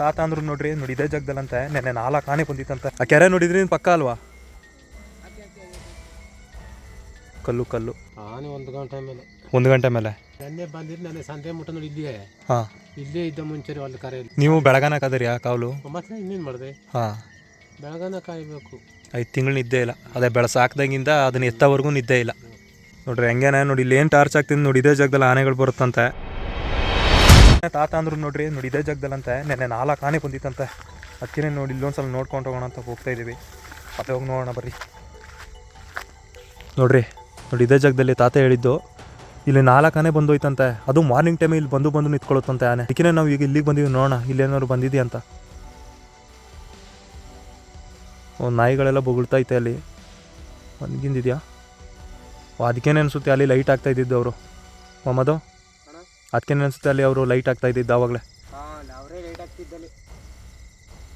ತಾತ ಅಂದ್ರು ನೋಡ್ರಿ, ನೋಡಿ ಇದೇ ಜಾಗದಲ್ಲಂತೆ ನೆನ್ನೆ 4 ಆನೆ ಬಂದಿತ್ತಂತೆ. ಆ ಕೆರೆ ನೋಡಿದ್ರಿ ಪಕ್ಕ ಅಲ್ವಾ? ಕಲ್ಲು ಕಲ್ಲು ಆನೆ 1 ಗಂಟೆ ಮೇಲೆ 1 ಗಂಟೆ ಮೇಲೆ ನೆನ್ನೆ ಬಂದಿದ್ದು. ನೆನ್ನೆ ಸಂತೆ ಮುಟ್ಟ ನೋಡಿ ಇಲ್ಲಿಯೇ ಹಾಂ ಇಲ್ಲೇ ಇದ್ದ ಮುಂಚೆ ಅಲ್ಲಿ ಕರೆಯಲ್ಲಿ. ನೀವು ಬೆಳಗಾನ ಕಾದ್ರಿ ಆ ಕಾವಲು? ಮತ್ತೆ ಇನ್ನೇನು ಮಾಡಿದೆ? ಹಾಂ, ಬೆಳಗಾನ ಕಾಯಬೇಕು. 5 ತಿಂಗಳು ನಿದ್ದೆ ಇಲ್ಲ. ಅದೇ ಬೆಳಸಾಕ್ದಾಗಿಂದ ಅದನ್ನ ಎತ್ತವರೆಗೂ ನಿದ್ದೆ ಇಲ್ಲ ನೋಡ್ರಿ. ಹೆಂಗೇನೆ ನೋಡಿ, ಇಲ್ಲಿ ಏನು ಟಾರ್ಚ್ ಆಗ್ತಿದ್ದು ನೋಡಿ, ಇದೇ ಜಾಗದಲ್ಲಿ ಆನೆಗಳು ಬರುತ್ತಂತೆ. ತಾತ ಅಂದ್ರು ನೋಡ್ರಿ, ನೋಡಿ ಇದೇ ಜಾಗದಲ್ಲಂತೆ ನೆನ್ನೆ 4 ಆನೆ ಬಂದಿತ್ತಂತೆ. ಅದಕ್ಕೆ ನೋಡಿ ಇಲ್ಲೊಂದ್ಸಲ ನೋಡ್ಕೊಂಡು ಹೋಗೋಣ ಅಂತ ಹೋಗ್ತಾ ಇದ್ದೀವಿ. ಮತ್ತೆ ಹೋಗಿ ನೋಡೋಣ ಬರ್ರಿ. ನೋಡ್ರಿ, ನೋಡಿ ಇದೇ ಜಾಗದಲ್ಲಿ ತಾತ ಹೇಳಿದ್ದು ಇಲ್ಲಿ 4 ಆನೆ ಬಂದೋಯ್ತಂತೆ. ಅದು ಮಾರ್ನಿಂಗ್ ಟೈಮ್ ಇಲ್ಲಿ ಬಂದು ನಿಂತ್ಕೊಳ್ಳುತ್ತಂತೆ ಆನೆ. ಅದಕ್ಕೆ ನಾವು ಈಗ ಇಲ್ಲಿಗೆ ಬಂದೀವಿ, ನೋಡೋಣ ಇಲ್ಲೇನಾದ್ರು ಬಂದಿದೆಯಾ ಅಂತ. ನಾಯಿಗಳೆಲ್ಲ ಬೊಗಳ್ತೈತೆ ಅಲ್ಲಿ. ಮನ್ಗಿಂದಿದೆಯಾ? ಅದಕ್ಕೇನೆ ಅನಿಸುತ್ತೆ ಅಲ್ಲಿ ಲೈಟ್ ಆಗ್ತಾ ಇದ್ದಿದ್ದು ಅವರು. ಮೊಹಮ್ಮದು, ಅದಕ್ಕೇನೆ ಅನಿಸುತ್ತೆ ಅಲ್ಲಿ ಅವರು ಲೈಟ್ ಆಗ್ತಾ ಇದ್ದಿದ್ದು ಆವಾಗಲೇ.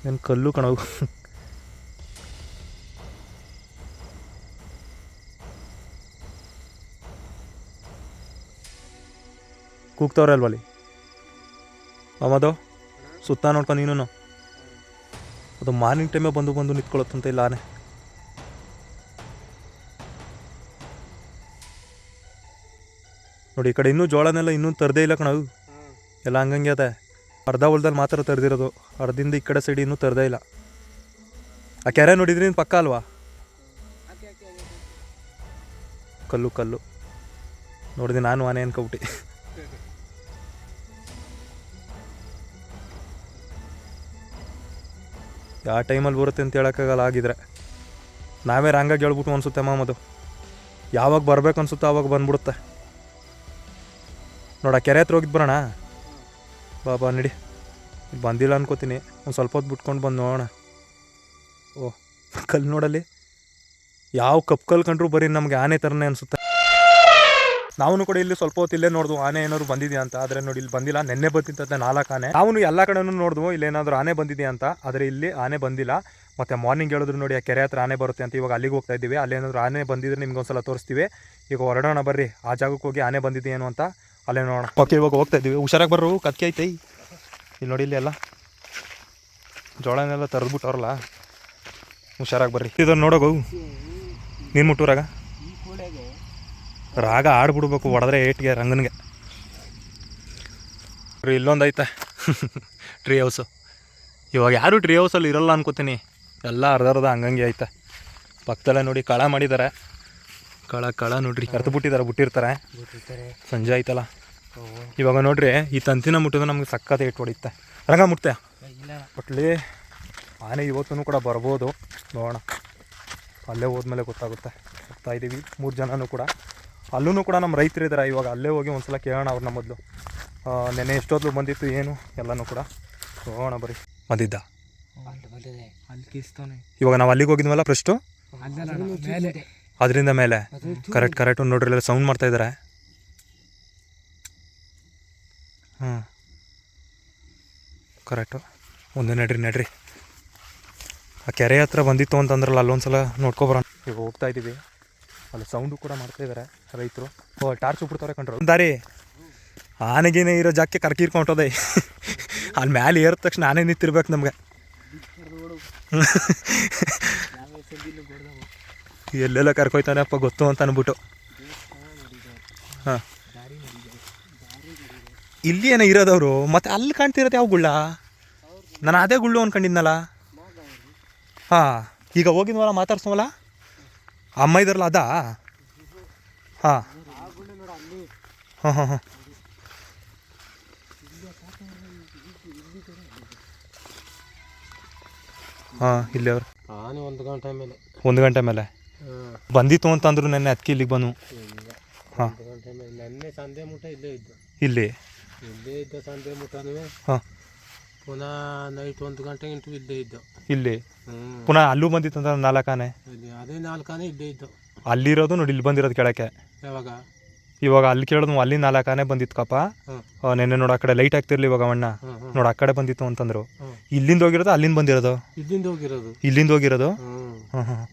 ಏನು ಕಲ್ಲು ಕಣವು. ಕೂಗ್ತವ್ರೆ ಅಲ್ವಲ್ಲಿ ಮೊಹಮ್ಮದು. ಸುತ್ತ ನೋಡ್ಕೊಂಡು ನೀನು. ಅದು ಮಾರ್ನಿಂಗ್ ಟೈಮೇ ಬಂದು ನಿಂತ್ಕೊಳ್ಳುತ್ತಂತೆ ಇಲ್ಲ ಆನೆ. ನೋಡಿ ಈ ಕಡೆ ಇನ್ನೂ ಜೋಳನೆಲ್ಲ ಇನ್ನೂ ತರದೇ ಇಲ್ಲ ಕಣವು. ಎಲ್ಲ ಹಂಗಂಗೆ ಅದೇ ಅರ್ಧ ಹೊಲದಲ್ಲಿ ಮಾತ್ರ ತರದಿರೋದು. ಅರ್ಧದಿಂದ ಈ ಕಡೆ ಸೈಡ್ ಇನ್ನೂ ತರದೇ ಇಲ್ಲ. ಆ ಕೆರೆ ನೋಡಿದ್ರಿ ಪಕ್ಕ ಅಲ್ವಾ? ಕಲ್ಲು ಕಲ್ಲು ನೋಡಿದೆ ನಾನು ಆನೆ ಅನ್ಕೊಬಿಟ್ಟು. ಯಾವ ಟೈಮಲ್ಲಿ ಬರುತ್ತೆ ಅಂತ ಹೇಳೋಕ್ಕಾಗಲ್ಲ. ಆಗಿದ್ರೆ ನಾವೇ ರಾಂಗಾಗಿ ಹೇಳ್ಬಿಟ್ಟು ಅನಿಸುತ್ತೆ ಮಾಮದು. ಯಾವಾಗ ಬರ್ಬೇಕು ಅನ್ಸುತ್ತೋ ಆವಾಗ ಬಂದ್ಬಿಡುತ್ತೆ. ನೋಡ ಕೆರೆ ಹತ್ರ ಹೋಗಿದ್ದು ಬರೋಣ. ಬಾಬಾ ನಡಿ. ಬಂದಿಲ್ಲ ಅನ್ಕೋತೀನಿ. ಒಂದು ಸ್ವಲ್ಪ ಹೊತ್ತು ಬಿಟ್ಕೊಂಡು ಬಂದು ನೋಡೋಣ. ಓಹ್, ಕಲ್ಲು ನೋಡಲ್ಲಿ. ಯಾವ ಕಪ್ಪು ಕಲ್ಲು ಕಂಡ್ರು ಬರೀ ನಮಗೆ ಆನೆ ಥರನೇ ಅನಿಸುತ್ತೆ. ನಾವು ಕೂಡ ಇಲ್ಲಿ ಸ್ವಲ್ಪ ಹೊತ್ತು ಇಲ್ಲೇ ನೋಡಿದ್ವು ಆನೆ ಏನಾದ್ರು ಬಂದಿದೆಯಾ ಅಂತ. ಆದರೆ ನೋಡಿ ಇಲ್ಲಿ ಬಂದಿಲ್ಲ. ನೆನ್ನೆ ಬಂದಿತ್ತಂತೆ 4 ಆನೆ. ನಾವು ಎಲ್ಲ ಕಡೆನೂ ನೋಡಿದ್ವು ಇಲ್ಲೇನಾದರೂ ಆನೆ ಬಂದಿದೆಯಾ ಅಂತ. ಆದರೆ ಇಲ್ಲಿ ಆನೆ ಬಂದಿಲ್ಲ. ಮತ್ತು ಮಾರ್ನಿಂಗ್ ಹೇಳಿದ್ರು ನೋಡಿ ಆ ಕೆರೆ ಹತ್ರ ಆನೆ ಬರುತ್ತೆ ಅಂತ. ಇವಾಗ ಅಲ್ಲಿಗೆ ಹೋಗ್ತಾ ಇದ್ದೀವಿ. ಅಲ್ಲೇನಾದರೂ ಆನೆ ಬಂದಿದ್ರೆ ನಿಮ್ಗೆ ಒಂದ್ಸಲ ತೋರಿಸ್ತೀವಿ. ಈಗ ಹೊರಡೋಣ ಬರ್ರಿ. ಆ ಜಾಗಕ್ಕೆ ಹೋಗಿ ಆನೆ ಬಂದಿದೆಯೇನು ಅಂತ ಅಲ್ಲೇ ನೋಡೋಣ. ಓಕೆ, ಇವಾಗ ಹೋಗ್ತಾ ಇದ್ದೀವಿ. ಹುಷಾರಾಗಿ ಬರ್ರು, ಕತ್ಕೆ ಐತೆ. ಇಲ್ಲಿ ನೋಡಿ ಇಲ್ಲಿ ಎಲ್ಲ ಜೋಳನೆಲ್ಲ ತರದ್ಬಿಟ್ಟವ್ರಲ್ಲ. ಹುಷಾರಾಗಿ ಬರ್ರಿ. ಇದನ್ನು ನೋಡೋಗು ನೀನು ಮುಟ್ಟೂರಾಗ ರಾಗ ಆಡ್ಬಿಡ್ಬೇಕು. ಹೊಡೆದ್ರೆ ಏಟ್ಗೆ ರಂಗನಿಗೆ. ಇಲ್ಲೊಂದು ಐತೆ ಟ್ರೀ ಹೌಸು. ಇವಾಗ ಯಾರು ಟ್ರೀ ಹೌಸಲ್ಲಿ ಇರೋಲ್ಲ ಅನ್ಕೋತೀನಿ. ಎಲ್ಲ ಅರ್ಧ ಹಂಗಂಗೆ ಐತೆ. ಪಕ್ಕದಲ್ಲೇ ನೋಡಿ ಕಳ ಮಾಡಿದ್ದಾರೆ. ಕಳ ನೋಡ್ರಿ ಬಿಟ್ಟಿರ್ತಾರೆ. ಸಂಜೆ ಆಯ್ತಲ್ಲ. ಇವಾಗ ನೋಡ್ರಿ ಈ ತಂತಿನ ಮುಟ್ಟಿದ್ರೆ ನಮ್ಗೆ ಸಕ್ಕತ್ತೆ ಏಟ್ ಹೊಡಿಯುತ್ತೆ. ರಂಗ ಮುಟ್ತೆ ಬಟ್ಲಿ ಆನೆ ಇವತ್ತೂ ಕೂಡ ಬರ್ಬೋದು. ನೋಡೋಣ, ಅಲ್ಲೇ ಹೋದ್ಮೇಲೆ ಗೊತ್ತಾಗುತ್ತೆ. ಹೋಗ್ತಾ ಇದ್ದೀವಿ 3 ಜನನೂ ಕೂಡ. ಅಲ್ಲೂ ಕೂಡ ನಮ್ಮ ರೈತರು ಇದ್ದಾರೆ. ಇವಾಗ ಅಲ್ಲೇ ಹೋಗಿ ಒಂದ್ಸಲ ಕೇಳೋಣ ಅವ್ರನ್ನ ಮೊದಲು. ನೆನ್ನೆ ಎಷ್ಟೊತ್ತು ಬಂದಿತ್ತು ಏನು ಎಲ್ಲನೂ ಕೂಡ ನೋಡೋಣ ಬರ್ರಿ. ಬಂದಿದ್ದ ಇವಾಗ ನಾವು ಅಲ್ಲಿಗೆ ಹೋಗಿದ್ವಲ್ಲ ಫಸ್ಟು, ಅದರಿಂದ ಮೇಲೆ ಕರೆಕ್ಟ್ ನೋಡ್ರಿ ಎಲ್ಲ ಸೌಂಡ್ ಮಾಡ್ತಾ ಇದ್ದಾರೆ. ಕರೆಕ್ಟು. ಒಂದು ನಡ್ರಿ ಆ ಕೆರೆ ಹತ್ರ ಬಂದಿತ್ತು ಅಂತಂದ್ರಲ್ಲ, ಅಲ್ಲೊಂದ್ಸಲ ನೋಡ್ಕೊಬರೋಣ. ಈಗ ಹೋಗ್ತಾ ಇದ್ದೀವಿ. ಅಲ್ಲಿ ಸೌಂಡು ಕೂಡ ಮಾಡ್ತಾಯಿದ್ದಾರೆ ರೈತರು. ಟಾರ್ಚ್ ಬಿಡ್ತಾರೆ ಕಂಡ್ರು. ದಾರಿ ಆನೆಗೇನೆ ಇರೋ ಜಾಗಕ್ಕೆ ಕರ್ಕಿರ್ಕೊಂಟೋದೆ. ಅಲ್ಲಿ ಮ್ಯಾಲೆ ಏರಿದ ತಕ್ಷಣ ಆನೆ ನಿಂತಿರ್ಬೇಕು ನಮ್ಗೆ. ಎಲ್ಲೆಲ್ಲ ಕರ್ಕೊಯ್ತಾನಪ್ಪ ಗೊತ್ತು ಅಂತ ಅಂದ್ಬಿಟ್ಟು. ಹಾಂ, ಇಲ್ಲಿ ಏನೋ ಇರೋದವರು. ಮತ್ತೆ ಅಲ್ಲಿ ಕಾಣ್ತಿರೋದು ಯಾವ ಗುಳ್ಳ? ನಾನು ಅದೇ ಗುಳ್ಳು ಅಂದ್ಕೊಂಡಿದ್ನಲ್ಲ. ಹಾಂ, ಈಗ ಹೋಗಿದ್ವಲ್ಲ ಮಾತಾಡ್ಸೋವಲ್ಲ ಅಮ್ಮ ಇದಾರಲ್ಲ ಅದಾ? ಹಾಂ ಹಾಂ ಇಲ್ಲಿ ಅವ್ರು ಆನೆ 1 ಗಂಟೆ ಮೇಲೆ 1 ಗಂಟೆ ಮೇಲೆ ಬಂದಿತ್ತು ಅಂತಂದ್ರು ನೆನ್ನೆ. ಅದಕ್ಕೆ ಇಲ್ಲಿಗೆ ಬನ್ನು. ಹಾಂ, 1 ಗಂಟೆ ಮೇಲೆ ನೆನ್ನೆ ಸಂಜೆ ಮುಟ್ಟ ಇಲ್ಲೇ ಇದ್ದು. ಇಲ್ಲೇ ಇದ್ದ ಸಂಜೆ ಮುಟ್ಟನೂ. ಹಾಂ, ಪುನಃ ನೈಟ್ 1 ಗಂಟೆ ಗಂಟು ಇಲ್ಲೇ ಇದ್ದು. ಇಲ್ಲಿ ಪುನಃ ಅಲ್ಲೂ ಬಂದಿತ್ತು ಅಂತ 4 ಆನೆ. ಅದೇ 4 ಆನೆ ಇಲ್ಲೇ ಇದ್ದು. ಅಲ್ಲಿರೋದು ನೋಡಿ ಇಲ್ಲಿ ಬಂದಿರೋದು ಕೆಳಕ್ಕೆ. ಯಾವಾಗ? ಇವಾಗ ಅಲ್ಲಿ ಕೇಳೋದು ಅಲ್ಲಿ 4 ಆನೆ ಬಂದಿತ್ತು ಕಪ್ಪ. ನೆನ್ನೆ ನೋಡು ಆ ಕಡೆ ಲೈಟ್ ಆಗ್ತಿರ್ಲಿ ಇವಾಗ ಅಣ್ಣ ನೋಡು ಆ ಕಡೆ ಬಂದಿತ್ತು ಅಂತಂದ್ರು. ಇಲ್ಲಿಂದ ಹೋಗಿರೋದು ಅಲ್ಲಿಂದ ಬಂದಿರೋದು? ಇಲ್ಲಿಂದ ಹೋಗಿರೋದು. ಹಾಂ ಹಾಂ,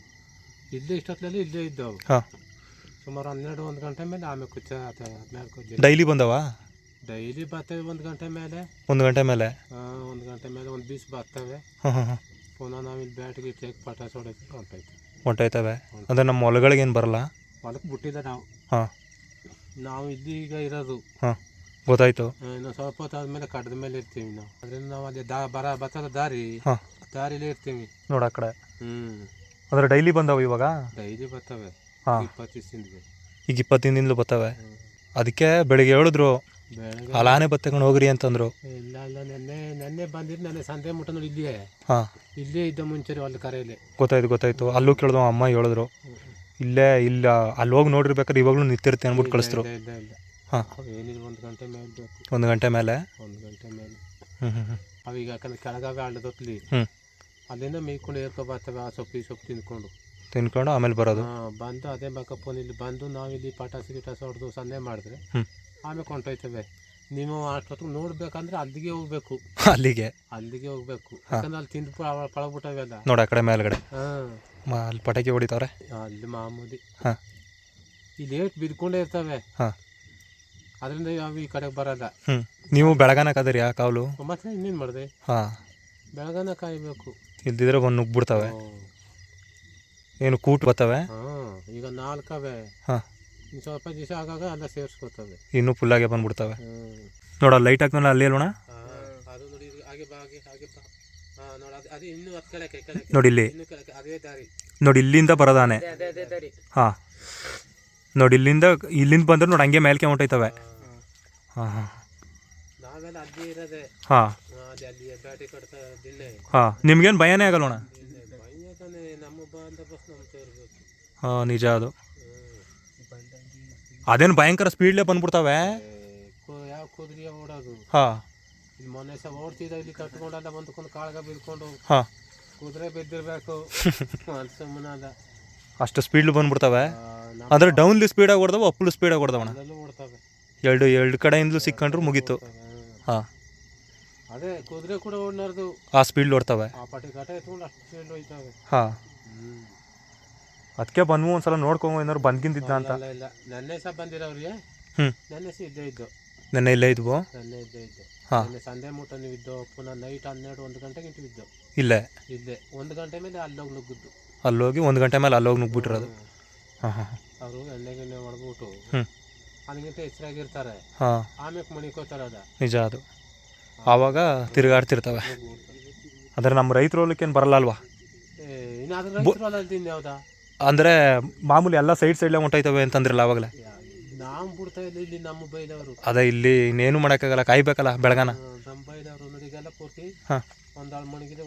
ಇಲ್ಲೇ ಇಷ್ಟೊತ್ತಲ್ಲಿ ಇಲ್ಲೇ ಇದ್ದವು. ಹಾಂ, ಸುಮಾರು 12-1 ಗಂಟೆ ಮೇಲೆ ಆಮೇಲೆ ಡೈಲಿ ಬಂದವ? ಡೈಲಿ ಬರ್ತವೆ 1 ಗಂಟೆ ಮೇಲೆ. 1 ಗಂಟೆ ಮೇಲೆ 1 ಗಂಟೆ ಮೇಲೆ ಒಂದು ದಿವ್ಸ ಬರ್ತವೆ. ಹಾಂ ಹಾಂ ಹಾಂ ಪುನಃ ನಾವಿಲ್ಲಿ ಬ್ಯಾಟಿಗೆ ಟೇಕ್ ಪಟಾಸ್ ಹೊಡೆದು ಹೊಂಟೈತೆ. ಹೊಂಟೋಯ್ತವೆ. ಅಂದರೆ ನಮ್ಮ ಹೊಲಗಳಿಗೇನು ಬರಲ್ಲ. ಹೊಲಕ್ಕೆ ಬಿಟ್ಟಿಲ್ಲ ನಾವು. ಹಾಂ ನಾವು ಇಲ್ಲಿ ಈಗ ಇರೋದು. ಹಾಂ ಗೊತ್ತಾಯ್ತು. ಇನ್ನು ಸ್ವಲ್ಪ ಹೊತ್ತು ಆದಮೇಲೆ ಕಟ್ಟದ ಮೇಲೆ ಇರ್ತೀವಿ ನಾವು. ಅದರಿಂದ ನಾವು ಅಲ್ಲಿ ಬರ್ತದ ಹಾಂ ದಾರಿಲೇ ಇರ್ತೀವಿ. ನೋಡು ಆ ಕಡೆ. ಹ್ಞೂ ಅಂದರೆ ಡೈಲಿ ಬಂದವು ಇವಾಗ. ಡೈಲಿ ಬರ್ತವೆ. ಹಾಂ 20 ದಿವಸದಿಂದ. ಈಗ 20 ದಿನದಿಂದಲೂ ಬರ್ತವೆ. ಅದಕ್ಕೆ ಬೆಳಿಗ್ಗೆ ಹೇಳಿದ್ರು ಬೆಳಗ್ಗೆ ಅಲಾನೆ ಬತ್ತಕೊಂಡು ಹೋಗ್ರಿ ಅಂತಂದ್ರು. ಇಲ್ಲ ನೆನ್ನೆ ಬಂದಿದ್ದು ನೆನ್ನೆ ಸಂತೆ ಮುಟ್ಟ ನೋಡಿ ಇಲ್ಲಿಯೇ. ಹಾಂ ಇಲ್ಲೇ ಇದ್ದ ಮುಂಚೆ ಅಲ್ಲಿ ಕರೆಯಲ್ಲಿ. ಗೊತ್ತಾಯ್ತು. ಅಲ್ಲೂ ಕೇಳಿದ್ರು ಅಮ್ಮ ಹೇಳಿದ್ರು ಇಲ್ಲ ಅಲ್ಲಿ ಹೋಗಿ ನೋಡಿರ್ಬೇಕಾದ್ರೆ ಇವಾಗಲೂ ನಿಂತಿರುತ್ತೆ ಅಂದ್ಬಿಟ್ಟು ಕಳಿಸಿದ್ರು. ಇಲ್ಲ ಹಾಂ ಏನಿಲ್ಲ 1 ಗಂಟೆ ಮೇಲೆ ಬೇಕು. 1 ಗಂಟೆ ಮೇಲೆ. 1 ಗಂಟೆ ಮೇಲೆ. ಹ್ಞೂ ಅವೀಗ ಯಾಕಂದ್ರೆ ಕೆಳಗಾವೆ ಹಳ್ಳದೊತ್ಲಿ ಹ್ಞೂ ಅಲ್ಲಿಂದ ಮೇಯ್ಕೊಂಡು ಏರ್ಕೊ ಬರ್ತವೆ. ಆ ಸೊಪ್ಪು ತಿನ್ಕೊಂಡು ಆಮೇಲೆ ಬರೋದು. ಬಂದು ಅದೇ ಬೇಕಪ್ಪ ಇಲ್ಲಿ ಬಂದು ನಾವಿಲ್ಲಿ ಪಟಾಸಿ ಗಿಟಾಸಿ ಹೊಡೆದು ಸಂದೆ ಮಾಡಿದ್ರೆ ಆಮೇಲೆ ಕೊಂಟೋಯ್ತವೆ. ನೀವು ಅಷ್ಟೊತ್ತಿಗೆ ನೋಡ್ಬೇಕಂದ್ರೆ ಅಲ್ಲಿಗೆ ಹೋಗ್ಬೇಕು. ಅಲ್ಲಿಗೆ ಹೋಗ್ಬೇಕು. ಯಾಕಂದ್ರೆ ಅಲ್ಲಿ ತಿಂದು ಪಳಗ್ಬಿಟ್ಟವೆಲ್ಲ. ನೋಡಿ ಆ ಕಡೆ ಮೇಲ್ಗಡೆ ಹಾಂ ಅಲ್ಲಿ ಪಟಾಕಿ ಹೊಡಿತಾವ್ರೆ. ಅಲ್ಲಿ ಮಾಮೂಲಿ. ಹಾಂ ಇಲ್ಲಿ ಏಟ್ ಬಿದ್ಕೊಂಡೇ ಇರ್ತವೆ. ಹಾಂ ಅದರಿಂದ ಯಾವ ಈ ಕಡೆಗೆ ಬರಲ್ಲ. ನೀವು ಬೆಳಗಾನ ಕಾದ್ರಿ ಆ ಕಾವಲು. ಮತ್ತೆ ಇನ್ನೇನು ಮಾಡಿದೆ. ಹಾಂ ಬೆಳಗಾನ ಕಾಯಬೇಕು. ಇಲ್ದಿದ್ರೆ ಬಂದು ನುಗ್ಬಿಡ್ತವೆ. ಏನು ಕೂಟ್ ಬರ್ತವೆ. ಹಾಂ ಈಗ 4 ಅವೆ. ಹಾಂ ಇನ್ನು ಸ್ವಲ್ಪ ದಿವಸ ಆಗಾಗ ಎಲ್ಲ ಸೇರಿಸ್ಕೊತವೆ. ಇನ್ನೂ ಫುಲ್ಲಾಗೆ ಬಂದ್ಬಿಡ್ತವೆ. ನೋಡ ಲೈಟ್ ಹಾಕ್ತಾನೆ ಅಲ್ಲಿ ಅಲ್ವಣ. ಅದು ನೋಡಿ ಹಾಗೆ ಬಾ. ಹಾಂ ನೋಡಿ ಅದು ಇನ್ನೂ ಅದು ಕೆಳಕ್ಕೆ ನೋಡಿ ಇಲ್ಲಿ. ಇನ್ನೂ ಕೆಳಕ್ಕೆ ಅದೇ ದಾರಿ. ನೋಡಿ ಇಲ್ಲಿಂದ ಬರೋದಾನೆ. ಅದೇ ದಾರಿ. ಹಾಂ ನೋಡಿ ಇಲ್ಲಿಂದ ಬಂದ್ರೆ ನೋಡಿ ಹಂಗೆ ಮೇಲ್ಕೆ ಹೊಂಟೈತವೆ. ಹಾಂ ಹಾಂ ನಾವೆಲ್ಲ ಅಲ್ಲಿ ಇರೋದೆ. ಹಾಂ ಅಲ್ಲಿ ಬ್ಯಾಟಿ ಕಟ್ತಾ ದಿನ್ನೆ. ಹಾಂ ನಿಮ್ಗೇನು ಭಯನೇ ಆಗಲ್ವಣ. ಭಯತಾನೆ ನಮ್ಮ ಬಂದ ಬಸ್ ನಮ್ಮ ತೋರ್ಬೇಕು. ಹಾಂ ನಿಜ ಅದು. ಅದೇನು ಭಯಂಕರ ಸ್ಪೀಡ್ಲೇ ಬಂದ್ಬಿಡ್ತವೆ. ಯಾವ ಕುದುರೆ ಓಡೋದು. ಹಾಂ ಇಲ್ಲಿ ಮೊನ್ನೆ ಸಹ ಓಡ್ತಿದ್ದ ಇಲ್ಲಿ ಕಟ್ಕೊಂಡೆಲ್ಲ ಬಂದ್ಕೊಂಡು ಕಾಳ್ಗ ಬಿದ್ಕೊಂಡು. ಹಾಂ ಕುದುರೆ ಬಿದ್ದಿರ್ಬೇಕು ಅಂತ ಸುಮ್ಮನಾದ. ಅಷ್ಟು ಸ್ಪೀಡ್ಲು ಬಂದ್ಬಿಡ್ತವೆ. ಅಂದರೆ ಡೌನ್ಲಿ ಸ್ಪೀಡಾಗಿ ಹೊಡೆದವ ಅಪ್ಪಲು ಸ್ಪೀಡಾಗಿ ಹೊಡೆದವಣ. ಓಡ್ತವೆ. ಎರಡು ಕಡೆಯಿಂದಲೂ ಸಿಕ್ಕಂಡ್ರು ಮುಗೀತು. ಹಾಂ ಅದೇ ಕುದುರೆ ಕೂಡ ಓಡ್ನಾರ್ದು ಆ ಸ್ಪೀಡ್ ಓಡ್ತವೆ. ಆ ಪಟಿ ಕಟ ಎತ್ಕೊಂಡು ಅಷ್ಟು ಸ್ಪೀಡ್ ಹೋಯ್ತವೆ. ಹಾಂ ಅದಕ್ಕೆ ಬಂದ್ವು ಒಂದ್ಸಲ ನೋಡ್ಕೊಂಬ ಏನಾದ್ರು ಬಂದ್ಗಿಂತಿದ್ದ ಅಂತ. ಇಲ್ಲ ನೆನ್ನೆ ಸಹ ಬಂದಿರೋರಿಗೆ. ನೆನ್ನೆ ಸಹ ಇದ್ದು ನೆನ್ನೆ ಇಲ್ಲೇ ಇದ್ವು. ನೆನ್ನೆ ಇದ್ದು. ಹಾಂ ನೆನ್ನೆ ಸಂಜೆ ಮುಟ್ಟ ನೀವು ಇದ್ದು. ಪುನಃ ನೈಟ್ 12-1 ಗಂಟೆಗೆ ಇದ್ದು. ಇಲ್ಲೇ 1 ಗಂಟೆ ಮೇಲೆ ಅಲ್ಲೋಗಿ ನುಗ್ಗಿದ್ದು. ಅಲ್ಲೋಗಿ 1 ಗಂಟೆ ಮೇಲೆ ಅಲ್ಲೋಗಿ ನುಗ್ಬಿಟ್ಟಿರೋದು. ಹಾಂ ಹಾಂ ಅವರು ಎಣ್ಣೆ ಹೊಡೆದ್ಬಿಟ್ಟು ಅದಕ್ಕಿಂತ ಹೆಚ್ಚಾಗಿರ್ತಾರೆ. ಹಾಂ ಆಮೇಲೆ ಮಣಿಕೋತಾರೆ. ಅದ ನಿಜ ಅದು. ಆವಾಗ ತಿರುಗಾಡ್ತಿರ್ತವೆ. ಅಂದರೆ ನಮ್ಮ ರೈತರು ಹೊಲಕ್ಕೇನು ಬರಲ್ಲ ಅಲ್ವಾ. ಇನ್ನಾದ್ರೂ ರೈತರು ಅಲ್ಲ ಯಾವ್ದಾ. ಅಂದರೆ ಮಾಮೂಲಿ ಎಲ್ಲ ಸೈಡ್ಲೇ ಹೊಂಟೈತವೆ ಅಂತಂದ್ರಲ್ಲ ಆವಾಗಲೇ. ನಾವು ಬಿಡ್ತಾ ಇಲ್ಲ ಇಲ್ಲಿ ನಮ್ಮ ಬೈದವರು. ಅದೇ ಇಲ್ಲಿ ಇನ್ನೇನು ಮಾಡೋಕ್ಕಾಗಲ್ಲ, ಕಾಯ್ಬೇಕಲ್ಲ ಬೆಳಗಾನ. ನಮ್ಮ ಬೈದವರು ನೋಡಿಗೆಲ್ಲ ಪೂರ್ತಿ. ಹಾಂ ಒಂದಾಳು ಮಣಗಿದೆ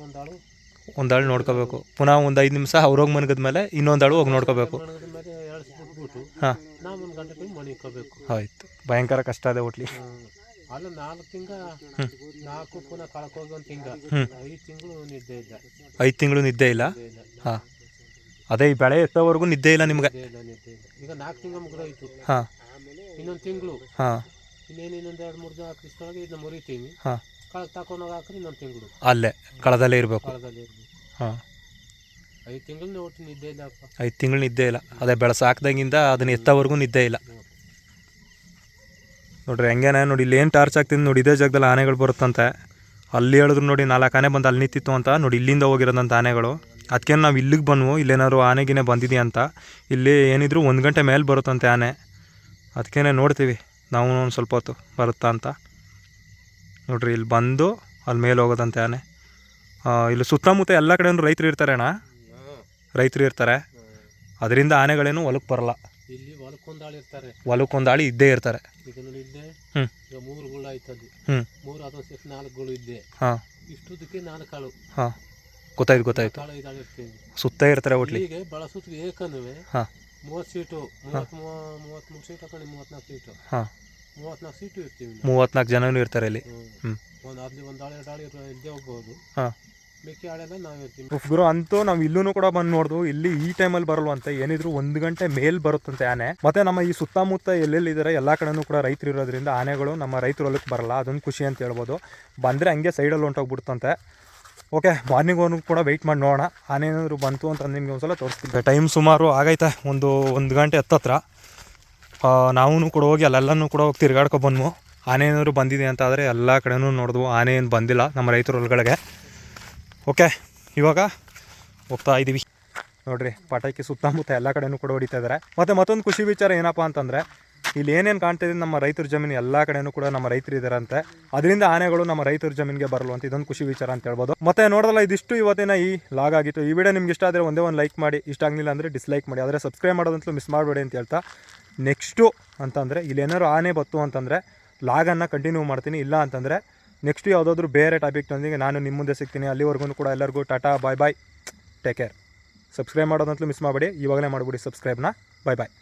ಒಂದಾಳು ನೋಡ್ಕೋಬೇಕು. ಪುನಃ ಒಂದು 5 ನಿಮಿಷ ಅವ್ರೋಗಿ ಮನಗದ ಮೇಲೆ ಇನ್ನೊಂದಾಳು ಹೋಗಿ ನೋಡ್ಕೋಬೇಕು. ಮೇಲೆ ಎಳ್ಸ್ಬಿಟ್ಬಿಟ್ಟು ಹಾಂ ನಾವು 1 ಗಂಟೆ ಟೈಮ್ ಮಣಿಕೋಬೇಕು. ಆಯ್ತು. ಭಯಂಕರ ಕಷ್ಟ ಅದೇ ಹೋಟ್ಲಿ. ಅಲ್ಲ 4 ತಿಂಗ 4 ಪುನಃ ಕಳ್ಕೋಗಿ 1 ತಿಂಗ 5 ತಿಂಗಳು ನಿದ್ದೆ ಇಲ್ಲ. 5 ತಿಂಗಳು ನಿದ್ದೆ ಇಲ್ಲ. ಹಾಂ ಅದೇ ಈ ಬೆಳೆ ಎತ್ತೋವರೆಗೂ ನಿದ್ದೆ ಇಲ್ಲ ನಿಮ್ಗೆ. ಈಗ 4 ತಿಂಗಳು ಮುಗಿದೋಯ್ತು. ಹಾಂ ಇನ್ನೊಂದು ತಿಂಗಳು. ಹಾಂ ಇನ್ನೊಂದು 2-3 ದಿನ ಹಾಕಿಸ್ಕೊಳಗೆ ಇದನ್ನ ಮುರಿತೀವಿ. ಹಾಂ ಕಳಕ್ಕೆ ತಗೊಂಡೋಗಿ ಹಾಕ್ರಿ ಇನ್ನೊಂದು ತಿಂಗಳು ಅಲ್ಲೇ ಕಳದಲ್ಲೇ ಇರಬೇಕು. ಹಾಂ 5 ತಿಂಗಳು ಒಟ್ಟು ನಿದ್ದೆ ಇಲ್ಲಪ್ಪ. 5 ತಿಂಗಳು ನಿದ್ದೆ ಇಲ್ಲ. ಅದೇ ಬೆಳೆಸ ಹಾಕ್ದಾಗಿಂದ ಅದನ್ನ ಎತ್ತೋವರೆಗೂ ನಿದ್ದೆ ಇಲ್ಲ. ನೋಡ್ರಿ ಹೆಂಗೇನೆ ನೋಡಿ ಇಲ್ಲಿ ಏನು ಟಾರ್ಚ್ ಆಗ್ತಿದ್ದು ನೋಡಿ. ಇದೇ ಜಾಗದಲ್ಲಿ ಆನೆಗಳು ಬರುತ್ತಂತೆ. ಅಲ್ಲಿ ಹೇಳಿದ್ರು ನೋಡಿ 4 ಆನೆ ಬಂದು ಅಲ್ಲಿ ನಿಂತಿತ್ತು ಅಂತ. ನೋಡಿ ಇಲ್ಲಿಂದ ಹೋಗಿರೋದಂಥ ಆನೆಗಳು. ಅದಕ್ಕೆ ನಾವು ಇಲ್ಲಿಗೆ ಬಂದ್ವು ಇಲ್ಲೇನಾದ್ರು ಆನೆಗಿನೇ ಬಂದಿದೆಯಾ ಅಂತ. ಇಲ್ಲಿ ಏನಿದ್ರು 1 ಗಂಟೆ ಮೇಲೆ ಬರುತ್ತಂತೆ ಆನೆ. ಅದಕ್ಕೇ ನೋಡ್ತೀವಿ ನಾವು ಒಂದು ಸ್ವಲ್ಪ ಹೊತ್ತು ಬರುತ್ತಾ ಅಂತ. ನೋಡ್ರಿ ಇಲ್ಲಿ ಬಂದು ಅಲ್ಲಿ ಮೇಲೆ ಹೋಗೋದಂತೆ ಆನೆ. ಇಲ್ಲಿ ಸುತ್ತಮುತ್ತ ಎಲ್ಲ ಕಡೆಯೂ ರೈತರು ಇರ್ತಾರೆ ಅಣ್ಣ. ರೈತರು ಇರ್ತಾರೆ. ಅದರಿಂದ ಆನೆಗಳೇನು ಹೊಲಕ್ಕೆ ಬರಲ್ಲ. ಇಲ್ಲಿ ಹೊಲಕ್ಕೊಂದಾಳು ಇರ್ತಾರೆ. ಹೊಲಕ್ಕೊಂದಾಳಿ ಇದ್ದೇ ಇರ್ತಾರೆ. ಈಗ ನೋಡಿ ಇದ್ದೆ. ಈಗ 3 ಗುಳು ಆಯ್ತಲ್ಲಿ. 3 ಅಥವಾ 4 ಗುಳು ಇದ್ದೆ. ಹಾಂ ಇಷ್ಟುದಕ್ಕೆ 4 ಕಾಳು. ಹಾಂ ಗೊತ್ತಾಯ್ತು. ಕಾಳು ಇದಾಳು ಇರ್ತೀವಿ. ಸುತ್ತ ಇರ್ತಾರೆ ಒಟ್ಲಿ. ಈಗ ಬಳಸೋದು ಏಕನುವೆ. ಹಾಂ 30 ಸೀಟು 33 ಸೀಟ್ ಹಾಕೊಂಡು 34 ಸೀಟು. ಹಾಂ 34 ಸೀಟು ಇರ್ತೀವಿ. 34 ಜನನೂ ಇರ್ತಾರೆ ಇಲ್ಲಿ. ಒಂದು ಆಳು 2 ಆಳು ಇಲ್ಲದೆ ಹೋಗ್ಬೋದು. ಹಾಂ ಮಿಕ್ಕಿ ಆಳೆಲ್ಲ ನಾವು ಇರ್ತೀವಿ. ಗುರು ಅಂತೂ ನಾವು ಇಲ್ಲೂ ಕೂಡ ಬಂದು ನೋಡ್ದು. ಇಲ್ಲಿ ಈ ಟೈಮಲ್ಲಿ ಬರಲ್ವಂತೆ. ಏನಿದ್ರು 1 ಗಂಟೆ ಮೇಲೆ ಬರುತ್ತಂತೆ ಆನೆ. ಮತ್ತೆ ನಮ್ಮ ಈ ಸುತ್ತಮುತ್ತ ಎಲ್ಲೆಲ್ಲಿದ್ದಾರೆ ಎಲ್ಲ ಕಡೆನೂ ಕೂಡ ರೈತರು ಇರೋದ್ರಿಂದ ಆನೆಗಳು ನಮ್ಮ ರೈತರ ಹೊಲಕ್ಕೆ ಬರಲ್ಲ. ಅದೊಂದು ಖುಷಿ ಅಂತ ಹೇಳ್ಬೋದು. ಬಂದರೆ ಹಂಗೆ ಸೈಡಲ್ಲಿ ಹೊಂಟೋಗ್ಬಿಡ್ತಂತೆ. ಓಕೆ ಮಾರ್ನಿಂಗ್ ಕೂಡ ವೆಯ್ಟ್ ಮಾಡಿ ನೋಡೋಣ. ಆನೆ ಏನಾದರೂ ಬಂತು ಅಂತ ನಿಮಗೆ ಒಂದು ಸಲ ತೋರಿಸ್ತಿದ್ದೆ. ಟೈಮ್ ಸುಮಾರು ಆಗೈತೆ 1 ಗಂಟೆ 10 ಹತ್ರ. ನಾವು ಕೂಡ ಹೋಗಿ ಅಲ್ಲೆಲ್ಲನೂ ಕೂಡ ಹೋಗಿ ತಿರ್ಗಾಡ್ಕೊ ಬಂದ್ವು. ಆನೆ ಏನಾದ್ರು ಬಂದಿದೆ ಅಂತ ಆದರೆ ಎಲ್ಲ ಕಡೆನೂ ನೋಡಿದ್ವು. ಆನೆ ಏನು ಬಂದಿಲ್ಲ ನಮ್ಮ ರೈತರ ಹೊಲಗಳಿಗೆ. ಓಕೆ, ಇವಾಗ ಹೋಗ್ತಾ ಇದ್ದೀವಿ ನೋಡಿರಿ. ಪಟಾಕಿ ಸುತ್ತಮುತ್ತ ಎಲ್ಲ ಕಡೆನೂ ಕೂಡ ಹೊಡಿತಾ ಇದ್ದಾರೆ. ಮತ್ತು ಮತ್ತೊಂದು ಖುಷಿ ವಿಚಾರ ಏನಪ್ಪ ಅಂತಂದರೆ, ಇಲ್ಲಿ ಏನೇನು ಕಾಣ್ತಿದೆ ನಮ್ಮ ರೈತರ ಜಮೀನು ಎಲ್ಲ ಕಡೆನೂ ಕೂಡ ನಮ್ಮ ರೈತರು ಇದ್ದಾರಂತೆ. ಅದರಿಂದ ಆನೆಗಳು ನಮ್ಮ ರೈತರ ಜಮೀನಿಗೆ ಬರಲು ಅಂತ ಇದೊಂದು ಖುಷಿ ವಿಚಾರ ಅಂತ ಹೇಳ್ಬೋದು. ಮತ್ತು ನೋಡೋದಲ್ಲ, ಇದಿಷ್ಟು ಇವತ್ತಿನ ಈ ಲಾಗ್ ಆಗಿತ್ತು. ಈ ವಿಡಿಯೋ ನಿಮ್ಗೆ ಇಷ್ಟ ಆದರೆ ಒಂದೇ ಒಂದು ಲೈಕ್ ಮಾಡಿ, ಇಷ್ಟ ಆಗಲಿಲ್ಲ ಅಂದರೆ ಡಿಸ್ಲೈಕ್ ಮಾಡಿ. ಆದರೆ ಸಬ್ಸ್ಕ್ರೈಬ್ ಮಾಡೋದಂತಲೂ ಮಿಸ್ ಮಾಡಬೇಡಿ ಅಂತ ಹೇಳ್ತಾ, ನೆಕ್ಸ್ಟು ಅಂತಂದರೆ ಇಲ್ಲಿ ಏನಾದ್ರು ಆನೆ ಬತ್ತು ಅಂತಂದರೆ ಲಾಗನ್ನು ಕಂಟಿನ್ಯೂ ಮಾಡ್ತೀನಿ. ಇಲ್ಲ ಅಂತಂದರೆ ನೆಕ್ಸ್ಟು ಯಾವುದಾದ್ರೂ ಬೇರೆ ಟಾಪಿಕ್ನೊಂದಿಗೆ ನಾನು ನಿಮ್ಮ ಮುಂದೆ ಸಿಗ್ತೀನಿ. ಅಲ್ಲಿವರೆಗೂ ಕೂಡ ಎಲ್ಲರಿಗೂ ಟಾಟಾ, ಬಾಯ್ ಬಾಯ್, ಟೇಕ್ ಕೇರ್. ಸಬ್ಸ್ಕ್ರೈಬ್ ಮಾಡೋದಂತಲೂ ಮಿಸ್ ಮಾಡಬೇಡಿ. ಇವಾಗಲೇ ಮಾಡಿಬಿಡಿ ಸಬ್ಸ್ಕ್ರೈಬ್ನ. ಬಾಯ್ ಬಾಯ್.